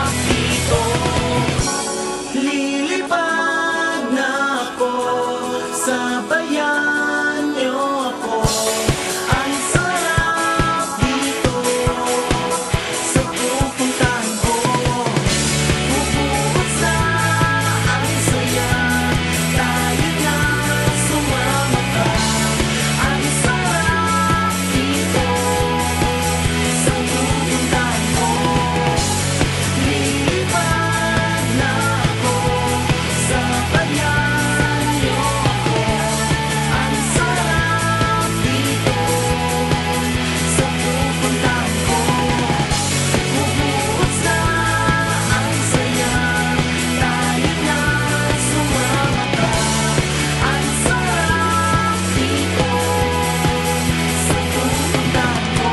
sarap dito. Lilipad na ako, sabayan niyo ako. Ang sarap dito sa pupuntahan ko. Bubuhos na ang saya, tayo na sumama ka. Ang sarap dito sa pupuntahan ko. Lilipad na ako, sabayan niyo ako. Ang sarap dito sa pupuntahan ko. Bubuhos na ang saya, tayo na sumama ka. Ang sarap dito sa pupuntahan ko.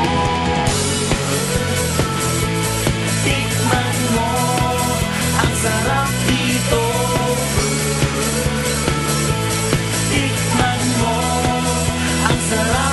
Tikman mo, ang sarap dito. Tikman mo, ang sarap